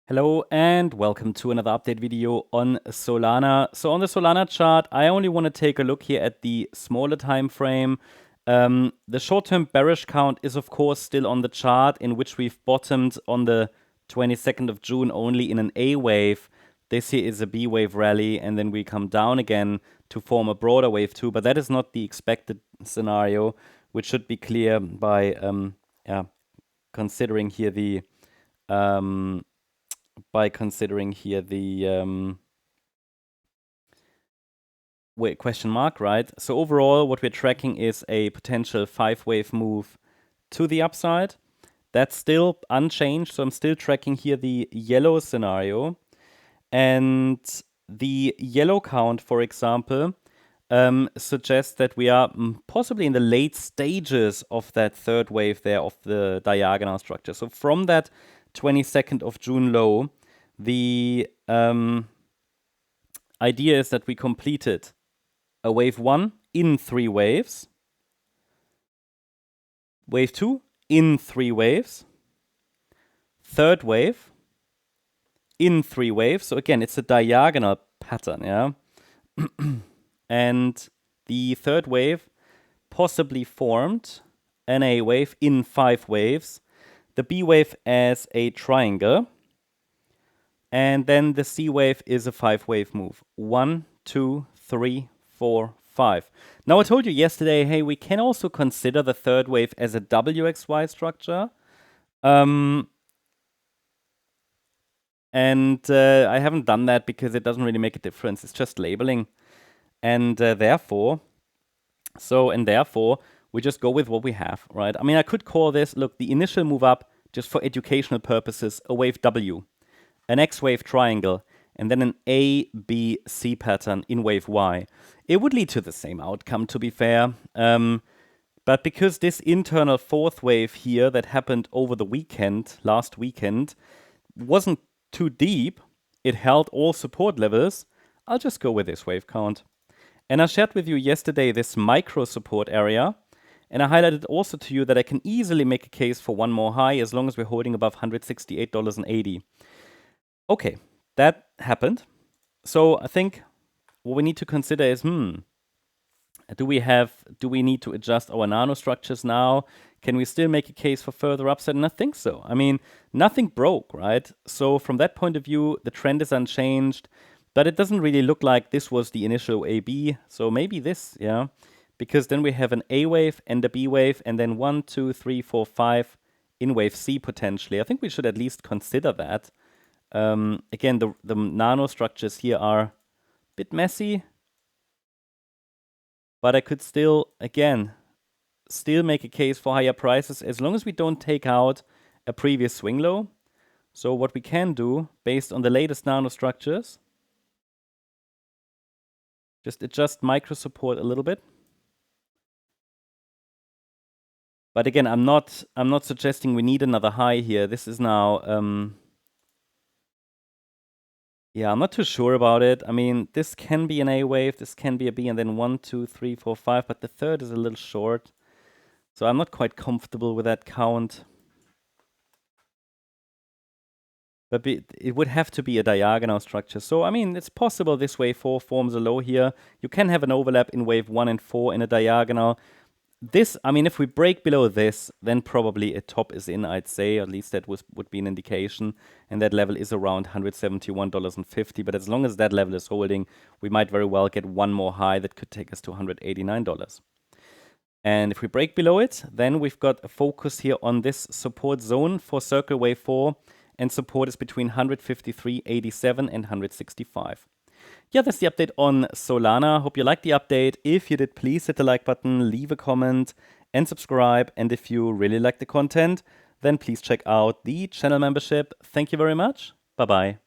Hello and welcome to another update video on Solana. So on the Solana chart, I only want to take a look here at the smaller time frame. The short-term bearish count is of course still on the chart, in which we've bottomed on the 22nd of June only in an A wave. This here is a B wave rally, and then we come down again to form a broader wave too. But that is not the expected scenario, which should be clear by considering here the question mark, right? So overall, what we're tracking is a potential 5-wave move to the upside. That's still unchanged, so I'm still tracking here the yellow scenario. And the yellow count, for example, suggests that we are possibly in the late stages of that third wave there of the diagonal structure. So from that 22nd of June low, the idea is that we completed a wave 1 in 3 waves, wave 2 in 3 waves, third wave in 3 waves. So again, it's a diagonal pattern, yeah. And the third wave possibly formed an A wave in 5 waves, the B wave as a triangle, and then the C wave is a 5-wave move. 1, 2, 3, 4, 5. Now I told you yesterday, hey, we can also consider the third wave as a WXY structure. I haven't done that because it doesn't really make a difference. It's just labeling. And therefore, we just go with what we have, right? I mean, I could call this, look, the initial move up, just for educational purposes, a wave W, an X-wave triangle, and then an A, B, C pattern in wave Y. It would lead to the same outcome, to be fair. But because this internal fourth wave here that happened over the weekend, last weekend, wasn't too deep, it held all support levels, I'll just go with this wave count. And I shared with you yesterday this micro support area, and I highlighted also to you that I can easily make a case for one more high as long as we're holding above $168.80. Okay, that happened. So I think what we need to consider is, do we need to adjust our nanostructures now? Can we still make a case for further upside? And I think so. I mean, nothing broke, right? So from that point of view, the trend is unchanged, but it doesn't really look like this was the initial AB. So maybe this, yeah, because then we have an A wave and a B wave, and then 1, 2, 3, 4, 5 in wave C potentially. I think we should at least consider that. Again, the nanostructures here are a bit messy, but I could still make a case for higher prices as long as we don't take out a previous swing low. So what we can do, based on the latest nanostructures, just adjust micro support a little bit. But again, I'm not suggesting we need another high here. This is now yeah, I'm not too sure about it. I mean, this can be an A wave, this can be a B, and then 1, 2, 3, 4, 5, but the third is a little short. So I'm not quite comfortable with that count. But it would have to be a diagonal structure. So, I mean, it's possible this wave 4 forms a low here. You can have an overlap in wave 1 and 4 in a diagonal. This, I mean, if we break below this, then probably a top is in, I'd say. At least that would be an indication. And that level is around $171.50. But as long as that level is holding, we might very well get one more high that could take us to $189. And if we break below it, then we've got a focus here on this support zone for circle wave 4. And support is between 153.87 and 165. Yeah, that's the update on Solana. Hope you liked the update. If you did, please hit the like button, leave a comment, and subscribe. And if you really like the content, then please check out the channel membership. Thank you very much. Bye-bye.